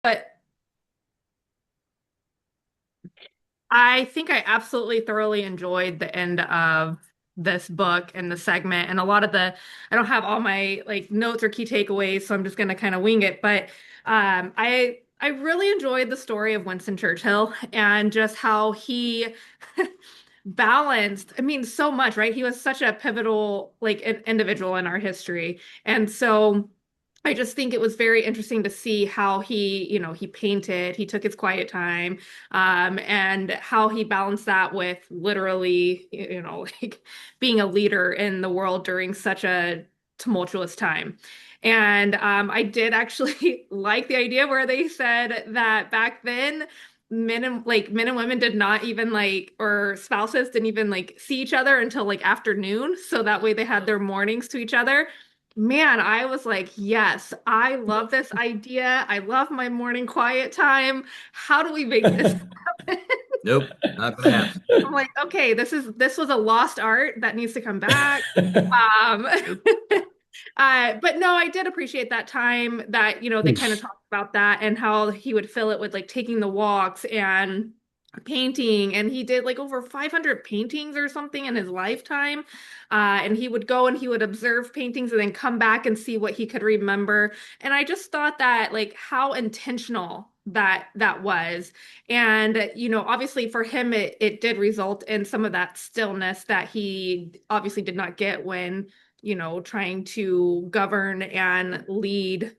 But I think I absolutely thoroughly enjoyed the end of this book and the segment and a lot of I don't have all my like notes or key takeaways, so I'm just gonna kind of wing it. But I really enjoyed the story of Winston Churchill and just how he balanced, I mean, so much, right? He was such a pivotal like individual in our history. And so I just think it was very interesting to see how he painted, he took his quiet time, and how he balanced that with literally, like being a leader in the world during such a tumultuous time. And I did actually like the idea where they said that back then men and women did not even like or spouses didn't even like see each other until like afternoon, so that way they had their mornings to each other. Man, I was like, yes, I love this idea. I love my morning quiet time. How do we make this happen? Nope, not gonna happen. I'm like, okay, this was a lost art that needs to come back. Um, but no, I did appreciate that time that, they kind of talked about that and how he would fill it with like taking the walks and painting. And he did like over 500 paintings or something in his lifetime. And he would go and he would observe paintings and then come back and see what he could remember. And I just thought that like how intentional that was. And, obviously for him, it did result in some of that stillness that he obviously did not get when trying to govern and lead,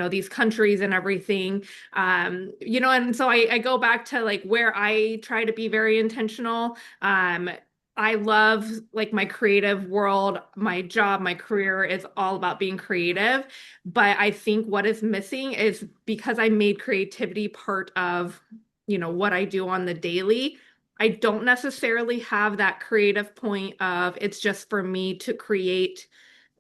these countries and everything. And so I go back to like where I try to be very intentional. I love like my creative world, my job, my career is all about being creative. But I think what is missing is because I made creativity part of, what I do on the daily. I don't necessarily have that creative point of it's just for me to create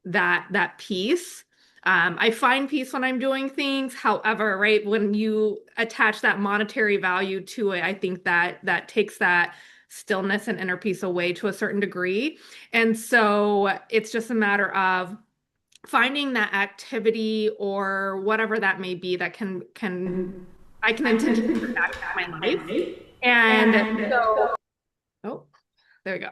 that peace. I find peace when I'm doing things. However, right, when you attach that monetary value to it, I think that takes that stillness and inner peace away to a certain degree. And so it's just a matter of finding that activity or whatever that may be that can I can intentionally bring back into my life. And so, oh, there we go.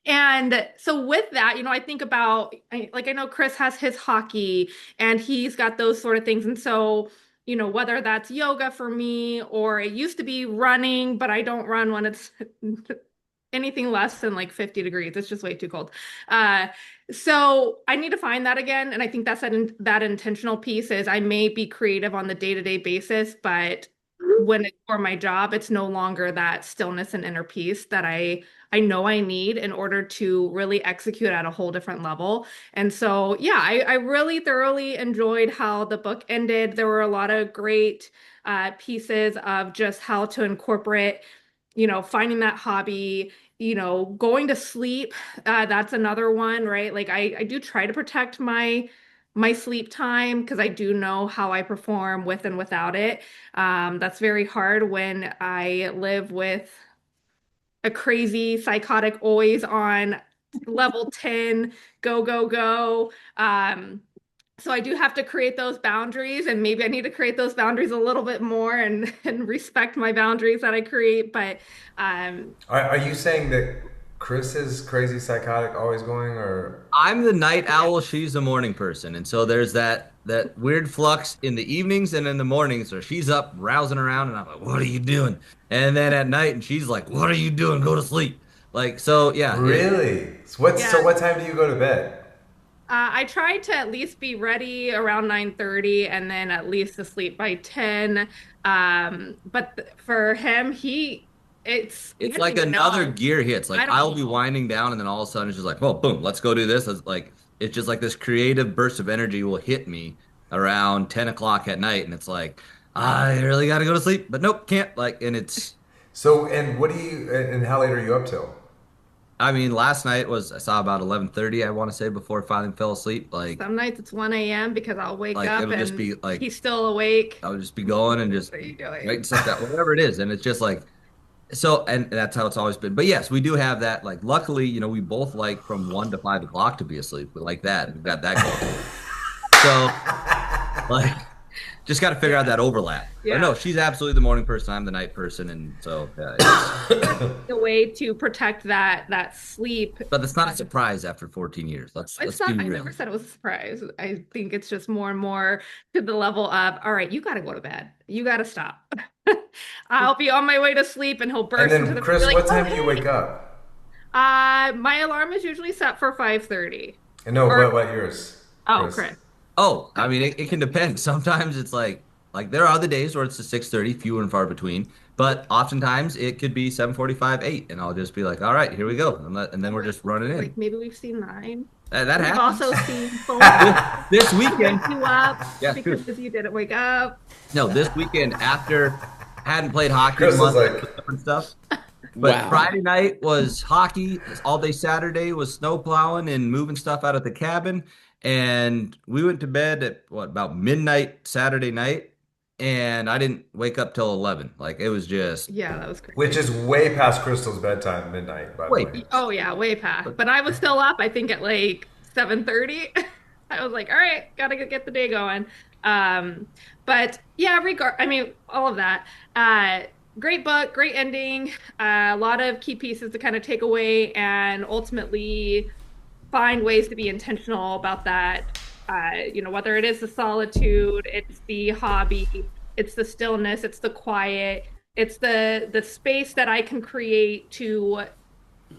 And so with that, I think about like I know Chris has his hockey and he's got those sort of things. And so, whether that's yoga for me or it used to be running, but I don't run when it's anything less than like 50 degrees. It's just way too cold. Uh, so I need to find that again. And I think that intentional piece is I may be creative on the day-to-day basis, but when it's for my job, it's no longer that stillness and inner peace that I know I need in order to really execute at a whole different level. And so, yeah, I really thoroughly enjoyed how the book ended. There were a lot of great pieces of just how to incorporate, finding that hobby, going to sleep. That's another one, right? Like I do try to protect my sleep time because I do know how I perform with and without it. That's very hard when I live with a crazy, psychotic, always on level 10, go, go, go. So I do have to create those boundaries, and maybe I need to create those boundaries a little bit more and respect my boundaries that I create. But Are you saying that Chris is crazy, psychotic, always going, or I'm the night owl, she's the morning person. And so there's that weird flux in the evenings and in the mornings where she's up rousing around and I'm like, what are you doing? And then at night and she's like, what are you doing? Go to sleep. Like so yeah, really? So yeah, what time do you go to bed? I try to at least be ready around 9:30 and then at least asleep by 10. But for him, you it's don't like even another know. gear hits. Like I don't I'll be know. winding down and then all of a sudden it's just like, well, boom, let's go do this. It's like it's just like this creative burst of energy will hit me around 10 o'clock at night and it's like, I really gotta go to sleep, but nope, can't. Like and it's So, and what do you, and how late are you up till? I mean, last night was I saw about 11:30, I want to say, before I finally fell asleep. Some nights it's 1 a.m. because I'll wake Like it up would just and be like he's still awake. I would just be going and just What are you doing? writing stuff down, whatever it is. And it's just like so, and that's how it's always been. But yes, we do have that. Like, luckily, we both like from 1 to 5 o'clock to be asleep. We like that. We've got that going. So, like, Just got to figure out Yeah. that overlap. But Yeah. no, she's absolutely the morning person. I'm the night person, and so yeah, it's. A way to protect that sleep. But it's not a surprise after 14 years. Let's It's be not, I real. never said it was a surprise. I think it's just more and more to the level of, all right, you got to go to bed. You got to stop. I'll be on my way to sleep and he'll And burst into then, the room and be Chris, like, what oh, time do you hey. wake up? My alarm is usually set for 5:30. And no, Or, what yours, oh, Chris? Chris. Oh, I mean, it can depend. Sometimes it's like there are the days where it's the 6:30, few and far between. But oftentimes it could be 7:45, 8, and I'll just be like, all right, here we go. And then we're just running in. Like maybe we've seen nine. That We've also happens. seen phone calls This to wake weekend, you up yeah, because true. you didn't wake up. No, this weekend after I hadn't played hockey in a Chris was month, like, different stuff. But Wow. Friday night was hockey. All day Saturday was snow plowing and moving stuff out of the cabin. And we went to bed at what, about midnight Saturday night. And I didn't wake up till 11. Like it was just Yeah, that was which crazy. is way past Crystal's bedtime, midnight, by the wait. way. Oh yeah, way past. But But I was still up, I think at like 7:30. I was like, all right, gotta get the day going. Um, but yeah, I mean, all of that. Uh, Great book, great ending, a lot of key pieces to kind of take away and ultimately find ways to be intentional about that. Whether it is the solitude, it's the hobby, it's the stillness, it's the quiet, it's the space that I can create to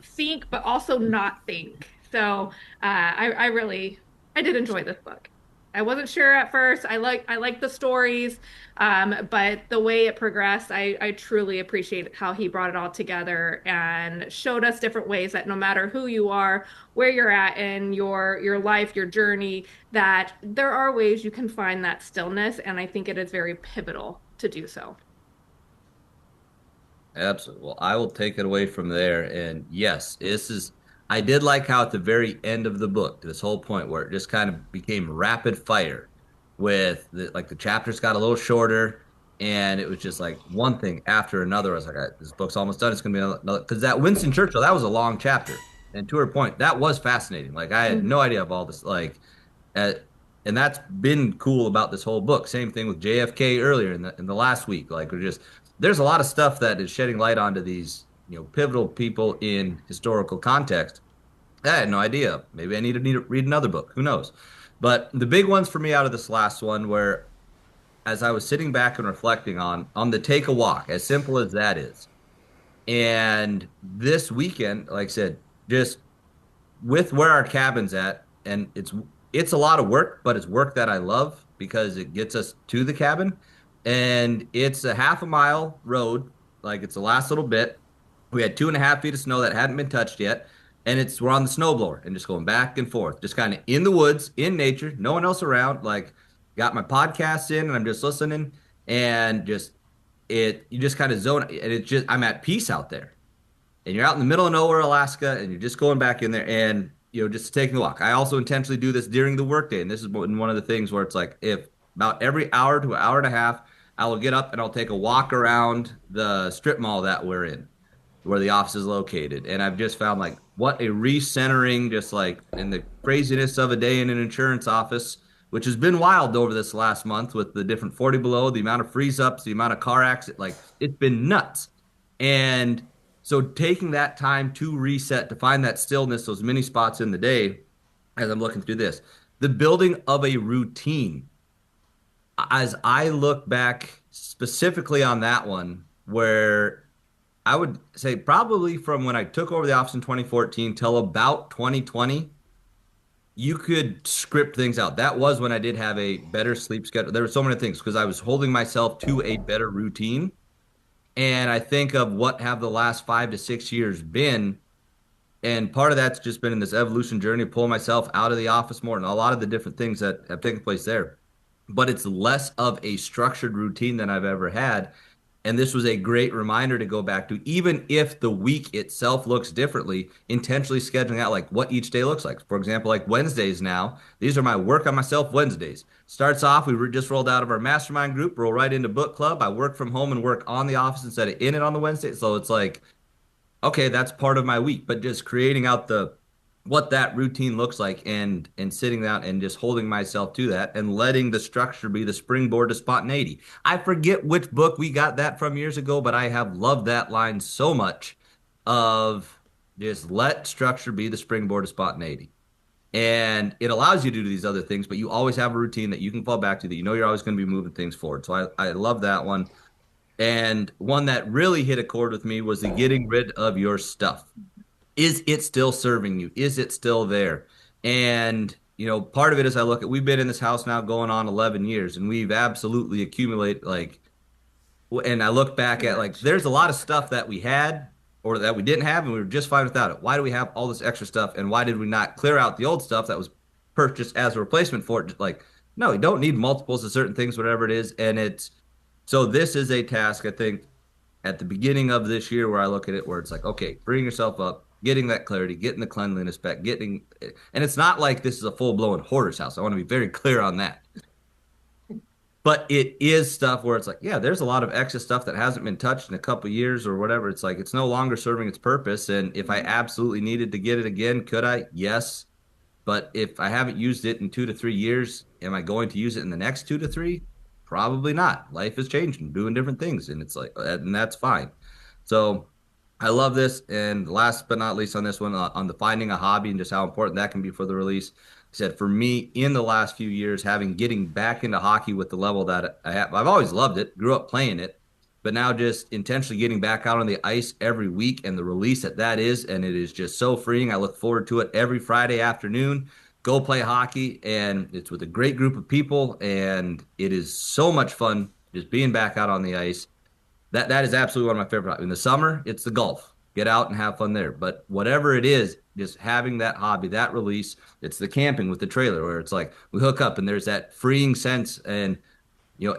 think, but also not think. So I really I did enjoy this book. I wasn't sure at first. I like the stories, but the way it progressed, I truly appreciate how he brought it all together and showed us different ways that no matter who you are, where you're at in your life, your journey, that there are ways you can find that stillness, and I think it is very pivotal to do so. absolutely. Well, I will take it away from there. And yes, I did like how at the very end of the book, this whole point where it just kind of became rapid fire with the chapters got a little shorter and it was just like one thing after another. I was like, this book's almost done. It's going to be another, because that Winston Churchill, that was a long chapter. And to her point, that was fascinating. Like I had no Mhm. idea of all this, uh, and that's been cool about this whole book. Same thing with JFK earlier in the last week. Like we're just there's a lot of stuff that is shedding light onto these pivotal people in historical context. I had no idea. Maybe I need to read another book. Who knows? But the big ones for me out of this last one were as I was sitting back and reflecting on the take a walk, as simple as that is. And this weekend, like I said, just with where our cabin's at, and it's a lot of work, but it's work that I love because it gets us to the cabin. And it's a half a mile road, like it's the last little bit. We had 2.5 feet of snow that hadn't been touched yet. And we're on the snowblower and just going back and forth, just kind of in the woods, in nature, no one else around. Like, got my podcast in and I'm just listening and you just kind of zone and I'm at peace out there and you're out in the middle of nowhere, Alaska, and you're just going back in there and just taking a walk. I also intentionally do this during the workday, and this is one of the things where it's like if about every hour to an hour and a half, I will get up and I'll take a walk around the strip mall that we're in, where the office is located. And I've just found like what a recentering, just like in the craziness of a day in an insurance office, which has been wild over this last month with the different 40 below, the amount of freeze ups, the amount of car accidents, like it's been nuts. And so taking that time to reset, to find that stillness, those many spots in the day, as I'm looking through this, the building of a routine. As I look back specifically on that one, where I would say probably from when I took over the office in 2014 till about 2020, you could script things out. That was when I did have a better sleep schedule. There were so many things because I was holding myself to a better routine. And I think of what have the last 5 to 6 years been. And part of that's just been in this evolution journey, pulling myself out of the office more and a lot of the different things that have taken place there. But it's less of a structured routine than I've ever had. And this was a great reminder to go back to, even if the week itself looks differently, intentionally scheduling out like what each day looks like. For example, like Wednesdays now, these are my work on myself Wednesdays. Starts off, just rolled out of our mastermind group, roll right into book club. I work from home and work on the office instead of in it on the Wednesday. So it's like, okay, that's part of my week, but just creating out the what that routine looks like, and sitting down and just holding myself to that and letting the structure be the springboard to spontaneity. I forget which book we got that from years ago, but I have loved that line so much of just let structure be the springboard to spontaneity. And it allows you to do these other things, but you always have a routine that you can fall back to that you know you're always going to be moving things forward. So I love that one. And one that really hit a chord with me was the getting rid of your stuff. Is it still serving you? Is it still there? And, part of it is I look at, we've been in this house now going on 11 years, and we've absolutely accumulated, like, and I look back Too at, like, much. there's a lot of stuff that we had or that we didn't have, and we were just fine without it. Why do we have all this extra stuff? And why did we not clear out the old stuff that was purchased as a replacement for it? Like, no, you don't need multiples of certain things, whatever it is. And so this is a task, I think, at the beginning of this year where I look at it where it's like, okay, bring yourself up, getting that clarity, getting the cleanliness back, and it's not like this is a full blown hoarder's house. I want to be very clear on that. But it is stuff where it's like, yeah, there's a lot of extra stuff that hasn't been touched in a couple years or whatever. It's like it's no longer serving its purpose. And if I absolutely needed to get it again, could I? Yes. But if I haven't used it in 2 to 3 years, am I going to use it in the next 2 to 3? Probably not. Life is changing, doing different things, and it's like, and that's fine. So I love this. And last but not least on this one, on the finding a hobby and just how important that can be for the release. I said for me in the last few years, getting back into hockey with the level that I have, I've always loved it, grew up playing it, but now just intentionally getting back out on the ice every week and the release that is, and it is just so freeing. I look forward to it every Friday afternoon. Go play hockey, and it's with a great group of people, and it is so much fun just being back out on the ice. That is absolutely one of my favorite. In the summer, it's the golf. Get out and have fun there. But whatever it is, just having that hobby, that release, it's the camping with the trailer where it's like we hook up and there's that freeing sense and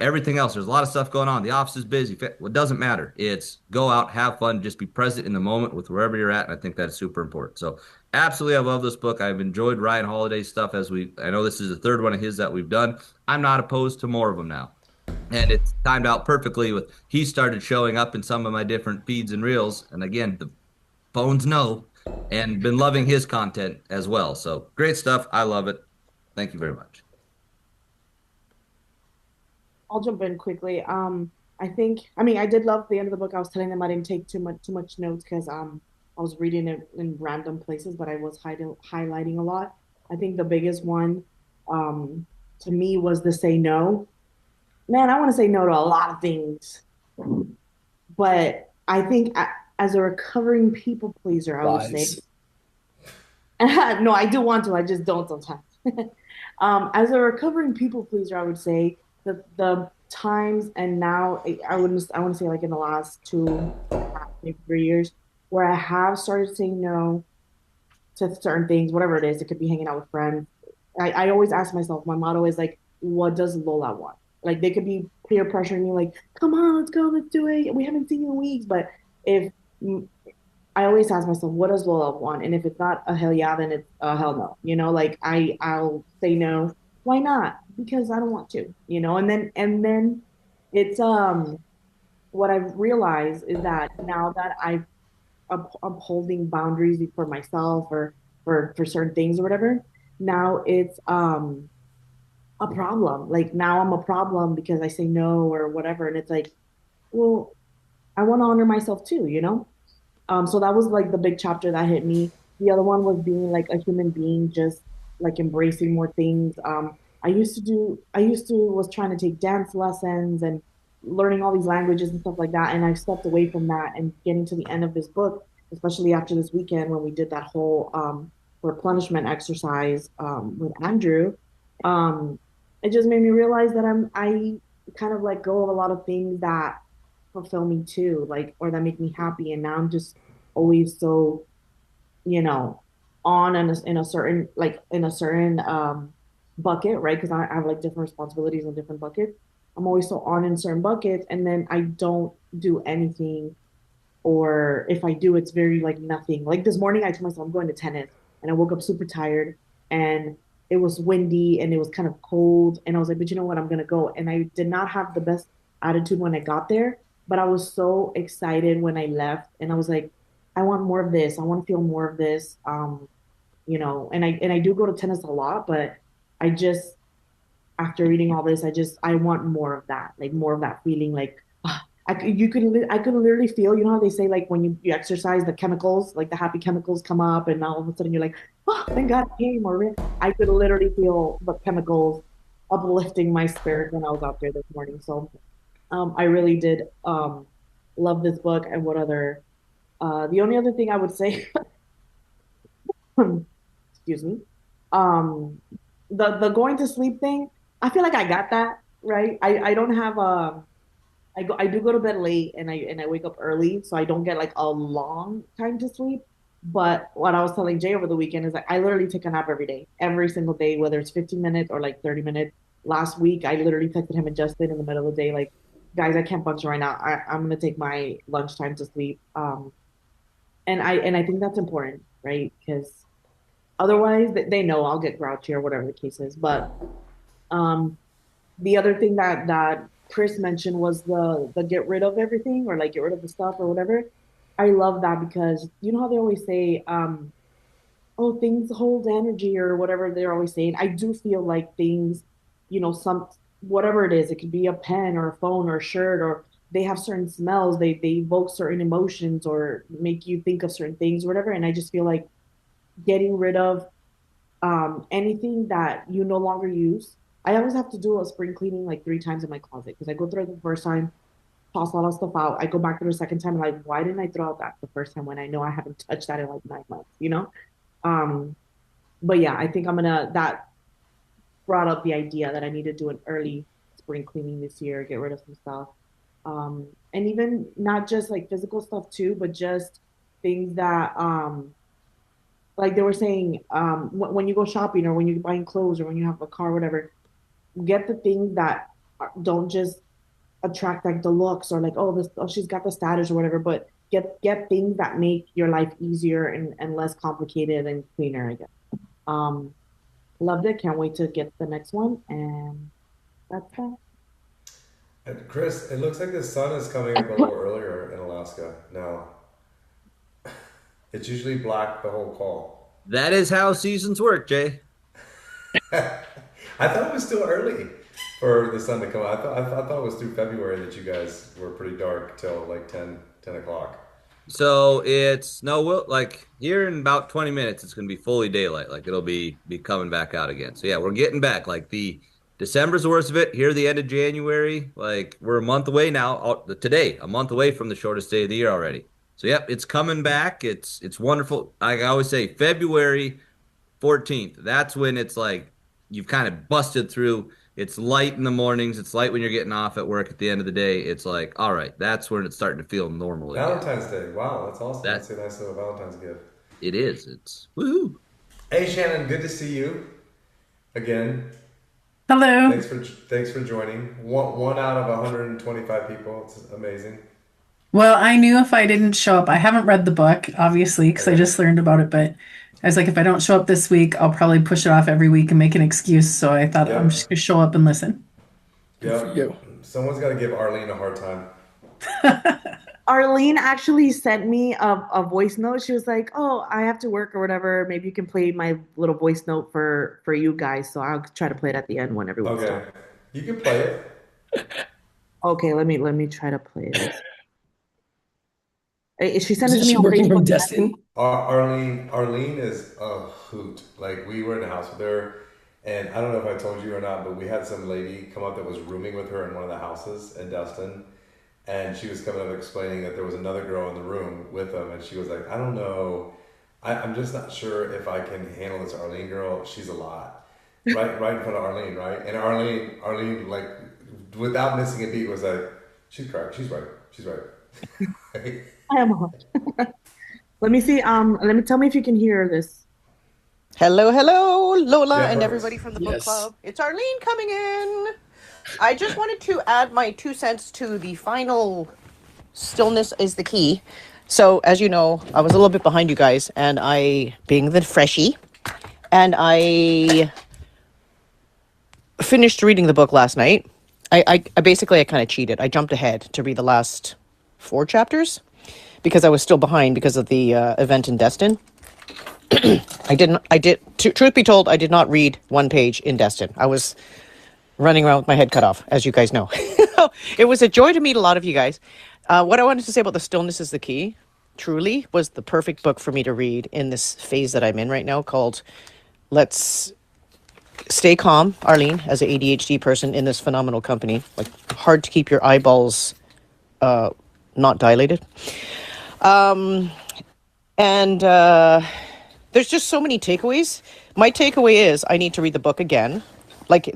everything else. There's a lot of stuff going on. The office is busy. It doesn't matter. It's go out, have fun, just be present in the moment with wherever you're at. And I think that's super important. So absolutely, I love this book. I've enjoyed Ryan Holiday's stuff I know this is the third one of his that we've done. I'm not opposed to more of them now. And it's timed out perfectly with he started showing up in some of my different feeds and reels. And again, the phones know and been loving his content as well. So great stuff. I love it. Thank you very much. I'll jump in quickly. I think, I mean, I did love the end of the book. I was telling them I didn't take too much notes because I was reading it in random places, but I was highlighting a lot. I think the biggest one um to me was the say no. Man, I want to say no to a lot of things, but I think as a recovering people pleaser, I would say Lies. no, I do want to. I just don't sometimes. As a recovering people pleaser, I would say the times and now I want to say like in the last 2.5, maybe 3 years, where I have started saying no to certain things, whatever it is. It could be hanging out with friends. I always ask myself, my motto is like, what does Lola want? Like they could be peer pressuring me, like, come on, let's go, let's do it. We haven't seen you in weeks. But if I always ask myself, what does Lola want? And if it's not a hell yeah, then it's a hell no. Like I'll say no. Why not? Because I don't want to, and then it's what I've realized is that now that I'm upholding boundaries for myself or for certain things or whatever, now it's a problem. Like now I'm a problem because I say no or whatever. And it's like, well, I want to honor myself too. So that was like the big chapter that hit me. The other one was being like a human being, just like embracing more things. I used to was trying to take dance lessons and learning all these languages and stuff like that. And I stepped away from that and getting to the end of this book, especially after this weekend when we did that whole replenishment exercise with Andrew. Um, it just made me realize that I kind of let go of a lot of things that fulfill me too, like or that make me happy. And now I'm just always so, you know, on in a certain bucket, right? Because I have like different responsibilities in different buckets. I'm always so on in certain buckets, and then I don't do anything, or if I do, it's very like nothing. Like this morning, I told myself I'm going to tennis, and I woke up super tired, and it was windy and it was kind of cold, and I was like, but you know what, I'm gonna go. And I did not have the best attitude when I got there, but I was so excited when I left, and I was like, I want more of this. I want to feel more of this. And I do go to tennis a lot, but I just after reading all this, I want more of that, like more of that feeling, like I could literally feel, how they say like when you exercise, the chemicals, like the happy chemicals come up, and now all of a sudden you're like, oh, thank God I came, or I could literally feel the chemicals uplifting my spirit when I was out there this morning. So I really did love this book. And what other the only other thing I would say, excuse me, um, the going to sleep thing. I feel like I got that right. I don't have I do go to bed late, and I wake up early, so I don't get like a long time to sleep. But what I was telling Jay over the weekend is like I literally take a nap every day, every single day, whether it's 15 minutes or like 30 minutes. Last week, I literally texted him and Justin in the middle of the day, like, guys, I can't function right now. I'm gonna take my lunchtime to sleep. And I think that's important, right? Because otherwise, they know I'll get grouchy or whatever the case is. But um, the other thing that Chris mentioned was the get rid of everything, or like get rid of the stuff or whatever. I love that because you know how they always say, oh, things hold energy or whatever they're always saying. I do feel like things, some whatever it is, it could be a pen or a phone or a shirt, or they have certain smells, they evoke certain emotions or make you think of certain things or whatever. And I just feel like getting rid of anything that you no longer use. I always have to do a spring cleaning like 3 times in my closet because I go through it the first time, toss a lot of stuff out. I go back through the second time, and like, why didn't I throw out that the first time when I know I haven't touched that in like 9 months? Um, but yeah, I think that brought up the idea that I need to do an early spring cleaning this year, get rid of some stuff. And even not just like physical stuff too, but just things that like they were saying, when you go shopping or when you're buying clothes or when you have a car, whatever, get the things that don't just attract like the looks or like, oh, this, oh, she's got the status or whatever, but get things that make your life easier and less complicated and cleaner, I guess. Um, Loved it. Can't wait to get the next one. And that's that. And Chris, it looks like the sun is coming up a little earlier in Alaska now. It's usually black the whole call. That is how seasons work, Jay. I thought it was still early for the sun to come out. I thought it was through February that you guys were pretty dark till like 10 o'clock. So it's no, we'll like here in about 20 minutes, it's gonna be fully daylight. Like it'll be coming back out again. So yeah, we're getting back. Like the December's the worst of it. Here, the end of January, like we're a month away now. Today, a month away from the shortest day of the year already. So yep, it's coming back. It's wonderful. Like I always say, February 14th. That's when it's like you've kind of busted through. It's light in the mornings. It's light when you're getting off at work at the end of the day. It's like, all right, that's when it's starting to feel normal again. Valentine's Day. Wow, that's awesome. That That's a nice little Valentine's gift. it is. It's woohoo. Hey Shannon, good to see you again. Hello. Thanks for joining. One out of 125 people. It's amazing. Well, I knew if I didn't show up, I haven't read the book, obviously, because I Okay. just learned about it, but I was like, if I don't show up this week, I'll probably push it off every week and make an excuse. So I thought I'm just Yep. gonna show up and listen. Good for Yep. you. Someone's got to give Arlene a hard time. Arlene actually sent me a voice note. She was like, "Oh, I have to work or whatever. Maybe you can play my little voice note for you guys." So I'll try to play it at the end when everyone's done. Okay. You can play it. Okay, let me try to play this. She sent it Isn't to me she on working from Facebook. Destin? Arlene is a hoot. Like we were in the house with her, and I don't know if I told you or not, but we had some lady come up that was rooming with her in one of the houses in Destin, and she was coming up explaining that there was another girl in the room with them, and she was like, I don't know, I'm just not sure if I can handle this Arlene girl. She's a lot. Right in front of Arlene, right? And Arlene, like, without missing a beat, was like, she's correct. She's right. I am on. Let me see. Let me tell me if you can hear this. Hello, hello, Lola Yeah, and perfect. everybody from the book Yes. club. It's Arlene coming in. I just wanted to add my 2 cents to the final Stillness is the Key. So, as you know, I was a little bit behind you guys, and being the freshie, and I finished reading the book last night. I basically, I kind of cheated. I jumped ahead to read the last 4 chapters because I was still behind because of the event in Destin. I didn't. I did. Truth be told, I did not read one page in Destin. I was running around with my head cut off, as you guys know. It was a joy to meet a lot of you guys. What I wanted to say about the Stillness is the Key, truly, was the perfect book for me to read in this phase that I'm in right now, called Let's Stay Calm, Arlene, as an ADHD person in this phenomenal company. Like, hard to keep your eyeballs not dilated. And there's just so many takeaways. My takeaway is I need to read the book again. Like,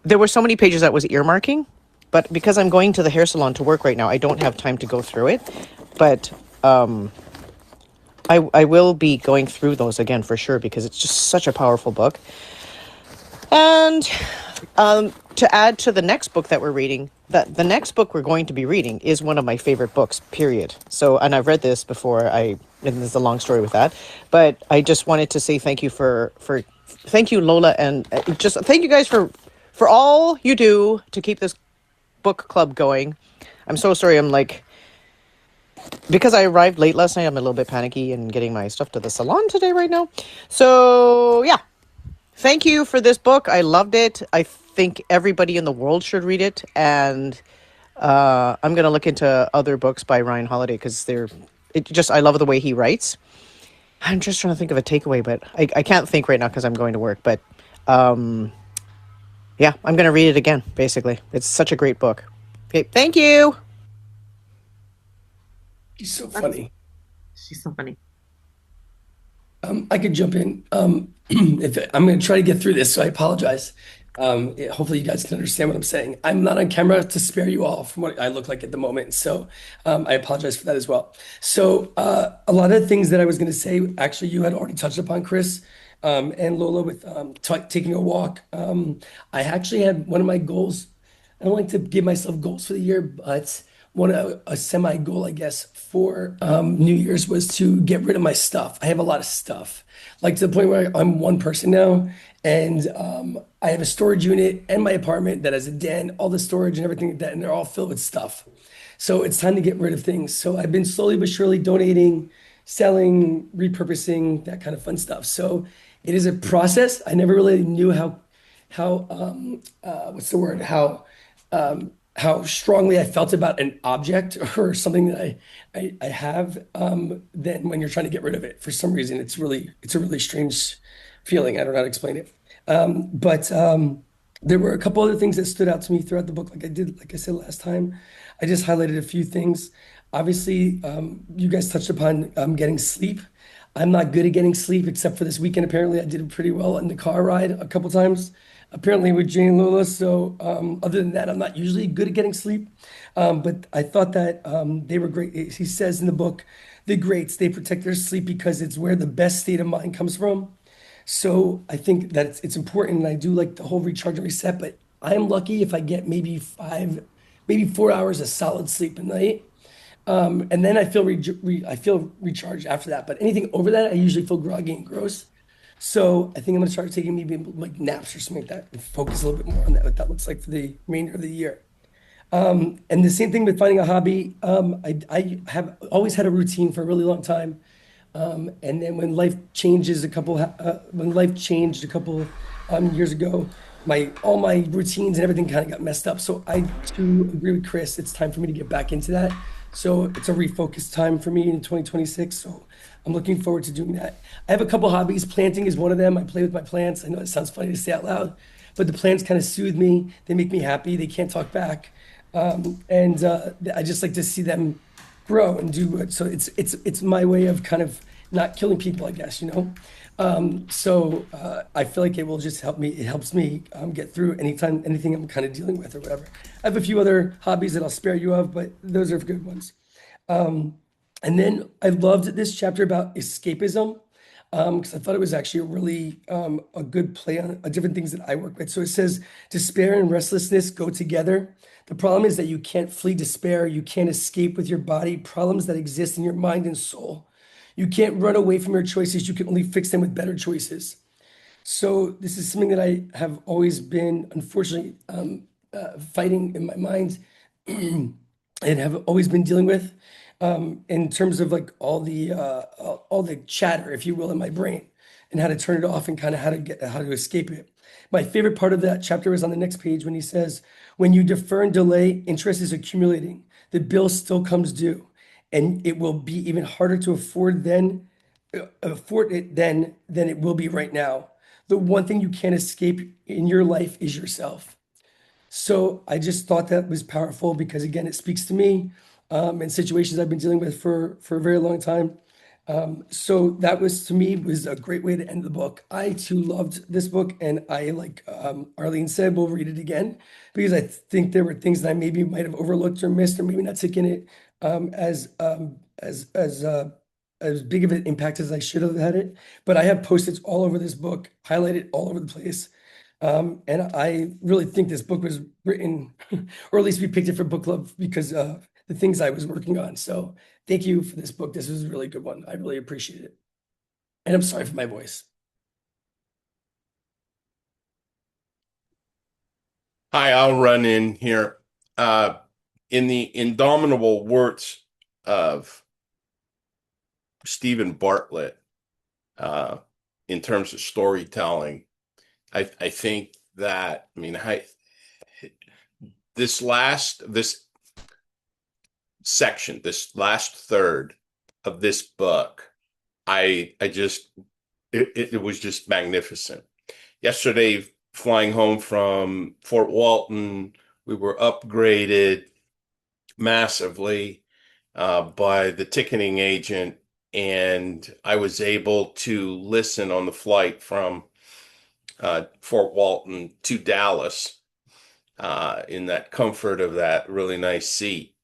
there were so many pages that was earmarking, but because I'm going to the hair salon to work right now, I don't have time to go through it. But I will be going through those again for sure, because it's just such a powerful book. And to add to the next book that we're reading, that the next book we're going to be reading is one of my favorite books, period. So, and I've read this before, and there's a long story with that, but I just wanted to say thank you thank you, Lola, and just thank you guys for all you do to keep this book club going. I'm so sorry. I'm like, because I arrived late last night, I'm a little bit panicky and getting my stuff to the salon today right now. So yeah, thank you for this book. I loved it. I think everybody in the world should read it. And I'm going to look into other books by Ryan Holiday, because I love the way he writes. I'm just trying to think of a takeaway, but I can't think right now because I'm going to work. But yeah, I'm going to read it again, basically. It's such a great book. Okay, thank you. She's so funny. She's so funny. I could jump in. If I'm going to try to get through this, so I apologize. Hopefully you guys can understand what I'm saying. I'm not on camera to spare you all from what I look like at the moment, so I apologize for that as well. So a lot of the things that I was going to say, actually, you had already touched upon, Chris, and Lola, with taking a walk. I actually had one of my goals. I don't like to give myself goals for the year, but a semi goal, I guess, for New Year's was to get rid of my stuff. I have a lot of stuff, like to the point where I'm one person now, and I have a storage unit and my apartment that has a den, all the storage and everything like that, and they're all filled with stuff. So it's time to get rid of things. So I've been slowly but surely donating, selling, repurposing, that kind of fun stuff. So it is a process. I never really knew what's the word, how strongly I felt about an object or something that I have, then when you're trying to get rid of it. For some reason, it's a really strange feeling. I don't know how to explain it. But there were a couple other things that stood out to me throughout the book, like I said last time. I just highlighted a few things. Obviously, you guys touched upon getting sleep. I'm not good at getting sleep, except for this weekend. Apparently, I did pretty well in the car ride a couple times, apparently with Jane and Lola. So other than that, I'm not usually good at getting sleep. But I thought that they were great. He says in the book, the greats, they protect their sleep because it's where the best state of mind comes from. So I think that it's important, and I do like the whole recharge and reset, but I am lucky if I get maybe 4 hours of solid sleep a night. And then I feel recharged after that. But anything over that, I usually feel groggy and gross. So I think I'm gonna start taking maybe like naps or something like that, and focus a little bit more on that, what that looks like for the remainder of the year. And the same thing with finding a hobby. I have always had a routine for a really long time. And then when life changed a couple years ago, all my routines and everything kind of got messed up. So I too agree with Chris. It's time for me to get back into that. So it's a refocused time for me in 2026. So I'm looking forward to doing that. I have a couple hobbies. Planting is one of them. I play with my plants. I know it sounds funny to say out loud, but the plants kind of soothe me. They make me happy. They can't talk back. And I just like to see them grow and do it. So it's my way of kind of not killing people, I guess, you know. I feel like it will just help me. It helps me get through anything I'm kind of dealing with or whatever. I have a few other hobbies that I'll spare you of, but those are good ones. And then I loved this chapter about escapism, because I thought it was actually a really a good play on different things that I work with. So it says, despair and restlessness go together. The problem is that you can't flee despair. You can't escape with your body problems that exist in your mind and soul. You can't run away from your choices. You can only fix them with better choices. So this is something that I have always been, unfortunately, fighting in my mind. and have always been dealing with, in terms of like all the chatter, if you will, in my brain, and how to turn it off and kind of how to escape it. My favorite part of that chapter is on the next page when he says, "When you defer and delay, interest is accumulating. The bill still comes due, and it will be even harder to afford it then than it will be right now. The one thing you can't escape in your life is yourself." So I just thought that was powerful because again, it speaks to me, and situations I've been dealing with for a very long time. So that was to me was a great way to end the book. I too loved this book, and I like Arlene said, we'll read it again because I think there were things that I maybe might have overlooked or missed, or maybe not taken it as big of an impact as I should have had it. But I have post-its all over this book, highlighted all over the place. And I really think this book was written, or at least we picked it for book club because the things I was working on. So thank you for this book. This was a really good one. I really appreciate it. And I'm sorry for my voice. Hi, I'll run in here. Uh, in the indomitable words of Stephen Bartlett, uh, in terms of storytelling, I think that, I mean, this section, this last third of this book, I just, it was just magnificent. Yesterday, flying home from Fort Walton, we were upgraded massively by the ticketing agent, and I was able to listen on the flight from Fort Walton to Dallas in that comfort of that really nice seat.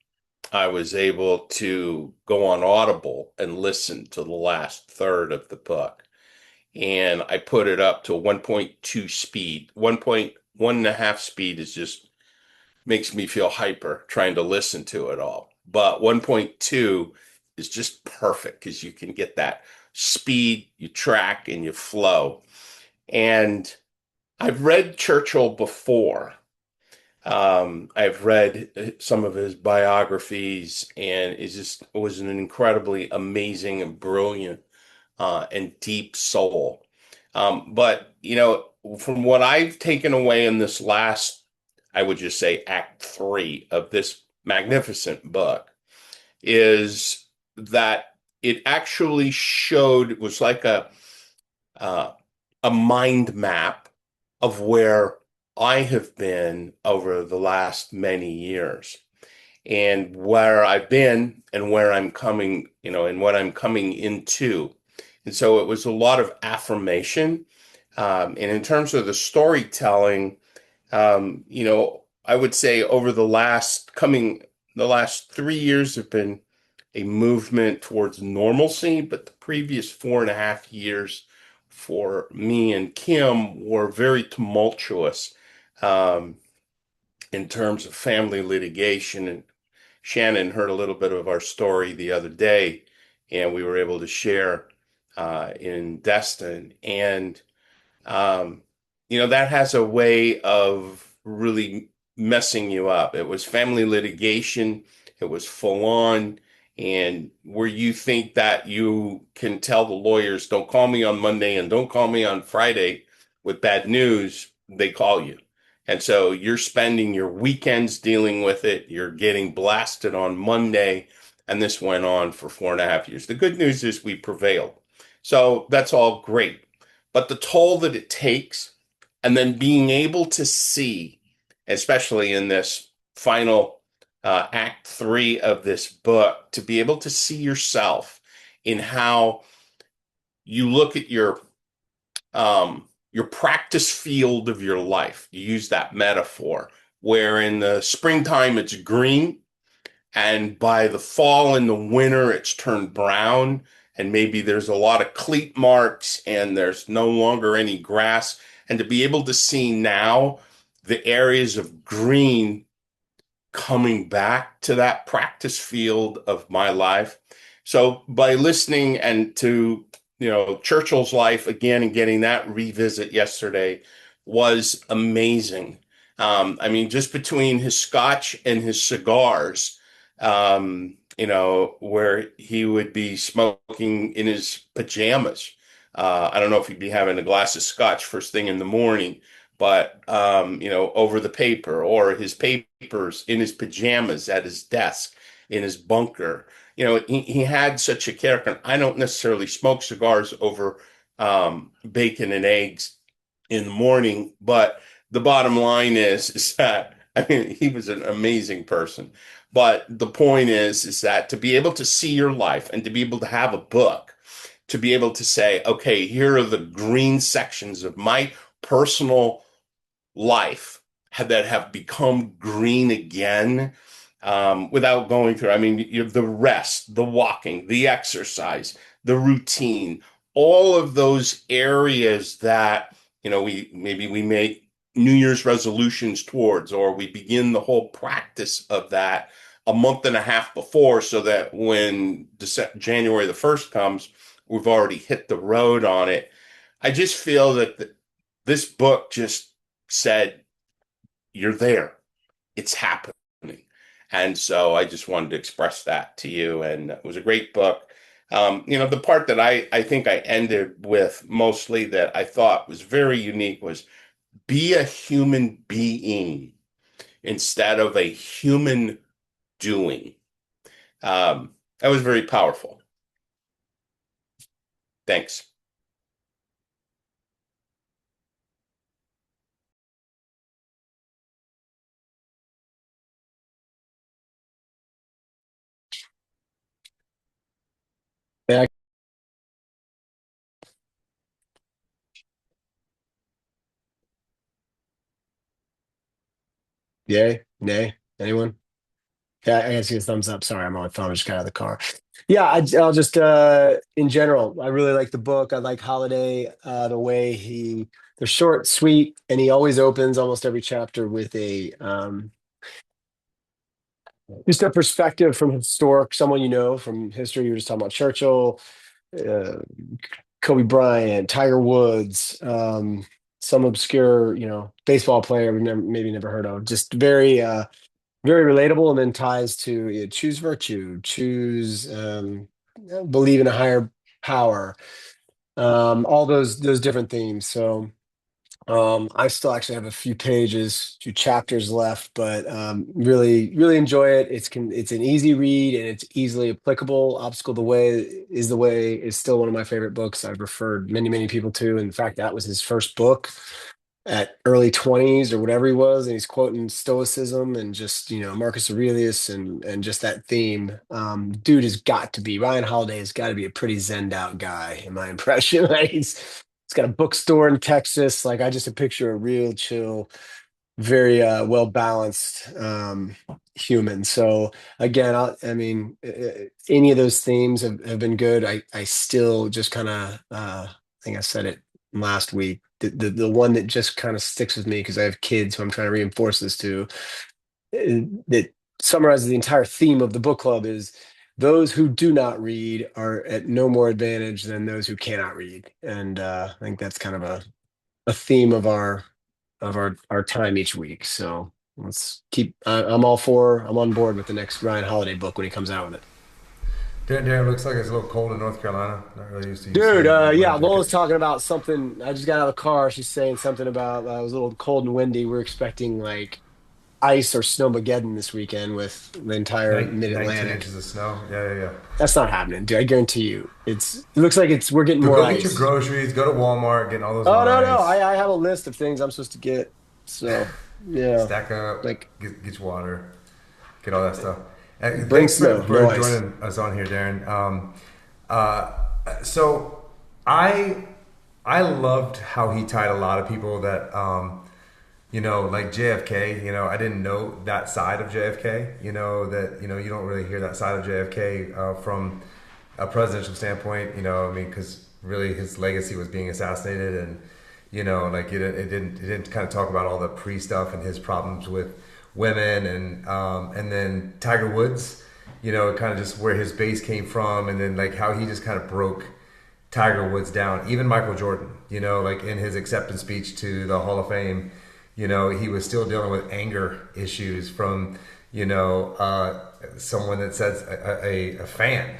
I was able to go on Audible and listen to the last third of the book. And I put it up to 1.2 speed. 1.1.5 speed is just makes me feel hyper trying to listen to it all. But 1.2 is just perfect because you can get that speed, you track, and you flow. And I've read Churchill before. I've read some of his biographies, and it was an incredibly amazing and brilliant and deep soul. But you know, from what I've taken away in this last, I would just say Act Three of this magnificent book is that it actually showed it was like uh, a mind map of where I have been over the last many years and where I've been and where I'm coming, you know, and what I'm coming into. And so it was a lot of affirmation. And in terms of the storytelling, you know, I would say over the last 3 years have been a movement towards normalcy, but the previous 4.5 years for me and Kim were very tumultuous um, in terms of family litigation. And Shannon heard a little bit of our story the other day, and we were able to share in Destin. And um, you know, that has a way of really messing you up. It was family litigation, it was full on, and where you think that you can tell the lawyers, don't call me on Monday and don't call me on Friday with bad news, they call you. And so you're spending your weekends dealing with it. You're getting blasted on Monday. And this went on for 4.5 years. The good news is we prevailed. So that's all great. But the toll that it takes, and then being able to see, especially in this final Act Three of this book, to be able to see yourself in how you look at your practice field of your life. You use that metaphor where in the springtime it's green, and by the fall and the winter it's turned brown, and maybe there's a lot of cleat marks and there's no longer any grass. And to be able to see now the areas of green coming back to that practice field of my life. So by listening and to, you know, Churchill's life again and getting that revisit yesterday was amazing. I mean, just between his scotch and his cigars, where he would be smoking in his pajamas. I don't know if he'd be having a glass of scotch first thing in the morning, but over the paper or his papers in his pajamas at his desk in his bunker. He had such a character. I don't necessarily smoke cigars over bacon and eggs in the morning, but the bottom line is that I mean he was an amazing person. But the point is that to be able to see your life and to be able to have a book, to be able to say, okay, here are the green sections of my personal life that have become green again without going through. I mean, the rest, the walking, the exercise, the routine, all of those areas that we make New Year's resolutions towards, or we begin the whole practice of that a month and a half before, so that when January the 1st comes, we've already hit the road on it. I just feel that this book just said, you're there. It's happening. And so I just wanted to express that to you. And it was a great book. The part that I think I ended with mostly that I thought was very unique was be a human being instead of a human doing. That was very powerful. Thanks. Yeah, yay, nay, anyone? Yeah, I can see a thumbs up. Sorry, I'm on my phone. I just got out of the car. Yeah, I'll just in general, I really like the book. I like Holiday, the way they're short, sweet, and he always opens almost every chapter with a just a perspective from historic, someone from history. You were just talking about Churchill, uh, Kobe Bryant, Tiger Woods, some obscure, baseball player we've maybe never heard of. Just very relatable, and then ties to choose virtue, choose believe in a higher power, all those different themes. So I still actually have a few chapters left, but really, really enjoy it. It's an easy read and it's easily applicable. Obstacle the Way is still one of my favorite books. I've referred many, many people to. In fact, that was his first book at early 20s or whatever he was, and he's quoting stoicism and just Marcus Aurelius and just that theme. Dude has got to be Ryan Holiday has got to be a pretty zenned out guy in my impression. Like he's got a bookstore in Texas. Like I just picture a real chill, very well balanced human. So again, I mean, any of those themes have been good. I still just kind of I think I said it last week. The one that just kind of sticks with me because I have kids who I'm trying to reinforce this to, that summarizes the entire theme of the book club is those who do not read are at no more advantage than those who cannot read. And I think that's kind of a theme of our time each week. So let's keep. I'm on board with the next Ryan Holiday book when he comes out with it. Darren, looks like it's a little cold in North Carolina. Not really used to you Dude, seeing yeah, wearing Lola's jackets. talking about something. I just got out of the car. She's saying something about it was a little cold and windy. We're expecting like ice or snowmageddon this weekend with the entire 19 mid-Atlantic. inches of snow. Yeah, yeah, yeah. That's not happening, dude. I guarantee you. It looks like we're getting But more go get your ice. groceries. Go to Walmart, getting all those Oh no, no. lines. I have a list of things I'm supposed to get. So yeah, Stack up. like Get your water. Get all that stuff. And bring thanks snow, for no ice. joining us on here, Darren. Uh, so I I loved how he tied a lot of people that like JFK. I didn't know that side of JFK. That you don't really hear that side of JFK from a presidential standpoint. I mean, because really his legacy was being assassinated, and like it didn't kind of talk about all the pre stuff and his problems with women, and then Tiger Woods. Kind of just where his base came from, and then like how he just kind of broke Tiger Woods down. Even Michael Jordan, like in his acceptance speech to the Hall of Fame, he was still dealing with anger issues from, someone that says a fan,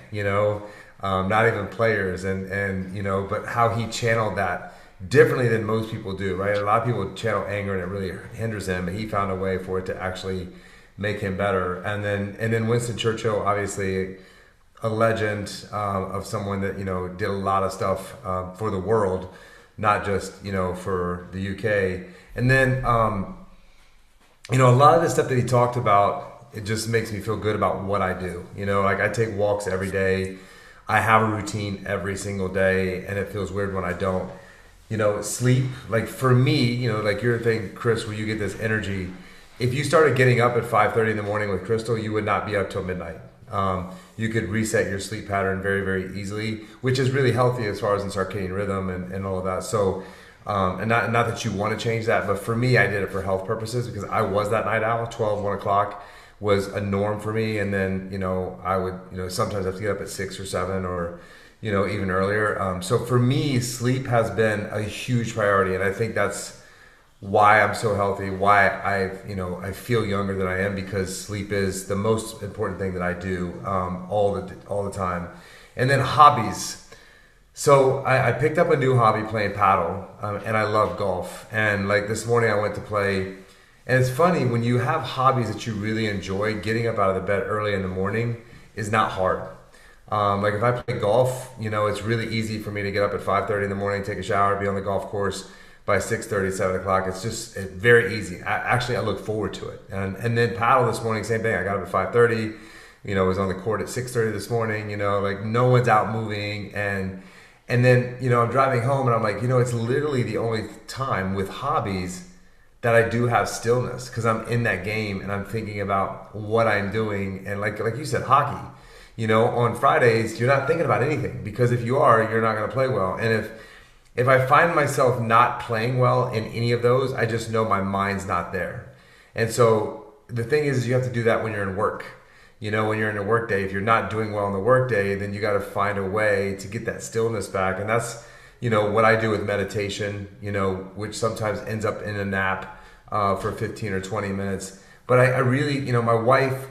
not even players, and but how he channeled that differently than most people do, right? A lot of people channel anger and it really hinders him, but he found a way for it to actually make him better. And then Winston Churchill, obviously a legend, of someone that did a lot of stuff for the world, not just for the UK. And then a lot of the stuff that he talked about, it just makes me feel good about what I do. Like I take walks every day. I have a routine every single day, and it feels weird when I don't. Sleep, like for me, like your thing, Chris, where you get this energy. If you started getting up at 5:30 in the morning with Crystal, you would not be up till midnight. You could reset your sleep pattern very, very easily, which is really healthy as far as in circadian rhythm and all of that. So, and not that you want to change that, but for me, I did it for health purposes because I was that night owl. 1 o'clock was a norm for me. And then, I would, sometimes have to get up at 6 or 7 or, even earlier. So for me, sleep has been a huge priority. And I think that's why I'm so healthy, why I feel younger than I am, because sleep is the most important thing that I do, all the time. And then hobbies. So I picked up a new hobby playing paddle, and I love golf. And like this morning I went to play, and it's funny when you have hobbies that you really enjoy, getting up out of the bed early in the morning is not hard. Like if I play golf, it's really easy for me to get up at 5:30 in the morning, take a shower, be on the golf course by 6:30, 7 o'clock. It's just very easy. I look forward to it. And then paddle this morning, same thing. I got up at 5:30, was on the court at 6:30 this morning, like no one's out moving. And then, I'm driving home and I'm like, it's literally the only time with hobbies that I do have stillness, because I'm in that game and I'm thinking about what I'm doing. And like you said, hockey, on Fridays, you're not thinking about anything, because if you are, you're not going to play well. And if I find myself not playing well in any of those, I just know my mind's not there. And so the thing is you have to do that when you're in work. When you're in a work day, if you're not doing well in the work day, then you got to find a way to get that stillness back. And that's, what I do with meditation, which sometimes ends up in a nap for 15 or 20 minutes. But I really, my wife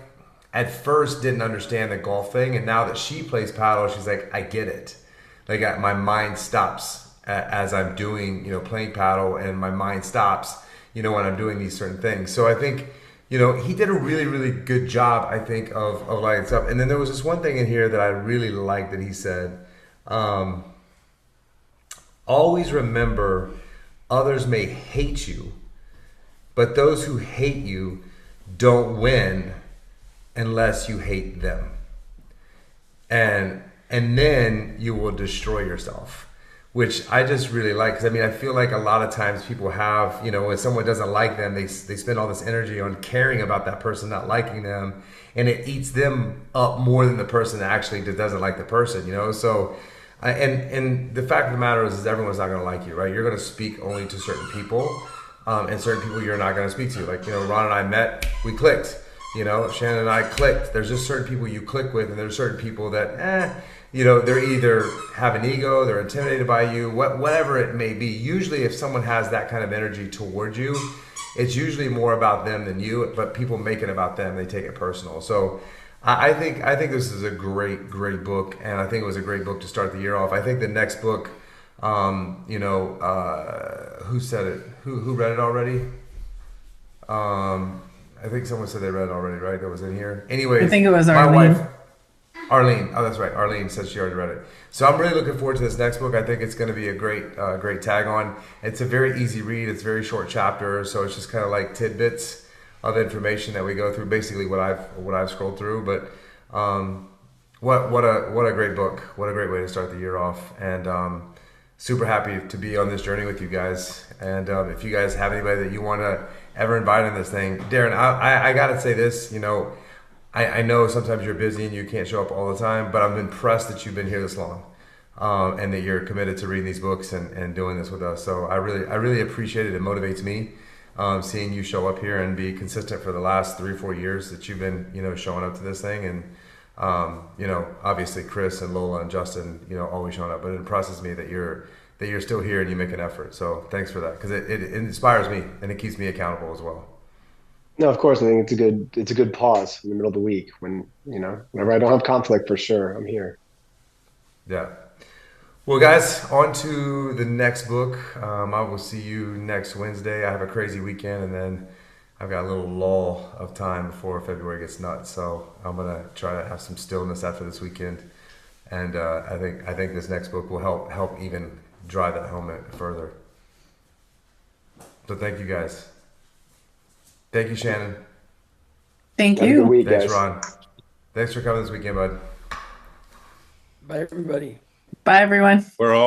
at first didn't understand the golf thing. And now that she plays paddle, she's like, I get it. Like my mind stops as I'm doing, playing paddle, and my mind stops, when I'm doing these certain things. So I think, he did a really, really good job, I think, of lighting this up. And then there was this one thing in here that I really liked that he said, always remember others may hate you, but those who hate you don't win unless you hate them. And then you will destroy yourself. Which I just really like, because I feel like a lot of times people have, when someone doesn't like them, they spend all this energy on caring about that person not liking them, and it eats them up more than the person that actually doesn't like the person, So, and the fact of the matter is everyone's not going to like you, right? You're going to speak only to certain people, and certain people you're not going to speak to. Like, Ron and I met, we clicked. Shannon and I clicked. There's just certain people you click with, and there's certain people that, they're either have an ego, they're intimidated by you, whatever it may be. Usually if someone has that kind of energy towards you, it's usually more about them than you, but people make it about them, they take it personal. So I think this is a great, great book, and I think it was a great book to start the year off. I think the next book, who said it? Who read it already? I think someone said they read it already, right? That was in here. Anyways, I think it was my Arlene. wife, Arlene. Oh, that's right. Arlene said she already read it. So I'm really looking forward to this next book. I think it's going to be a great tag on. It's a very easy read. It's very short chapters, so it's just kind of like tidbits of information that we go through. Basically, what I've scrolled through. But what a great book. What a great way to start the year off. And super happy to be on this journey with you guys. And if you guys have anybody that you want to ever invite on this thing, Darren, I got to say this. I know sometimes you're busy and you can't show up all the time, but I'm impressed that you've been here this long, and that you're committed to reading these books and doing this with us. So I really appreciate it. It motivates me, seeing you show up here and be consistent for the last 3-4 years that you've been, showing up to this thing. And, obviously Chris and Lola and Justin, always showing up, but it impresses me that you're still here and you make an effort. So thanks for that. 'Cause it inspires me and it keeps me accountable as well. No, of course. I think it's a good pause in the middle of the week when, whenever I don't have conflict for sure, I'm here. Yeah. Well, guys, on to the next book. I will see you next Wednesday. I have a crazy weekend, and then I've got a little lull of time before February gets nuts. So I'm gonna try to have some stillness after this weekend, and I think this next book will help even drive that home further. So thank you guys. Thank you, Shannon. Thank Have a good you. week, Thanks, guys. Ron. Thanks for coming this weekend, bud. Bye, everybody. Bye, everyone. We're all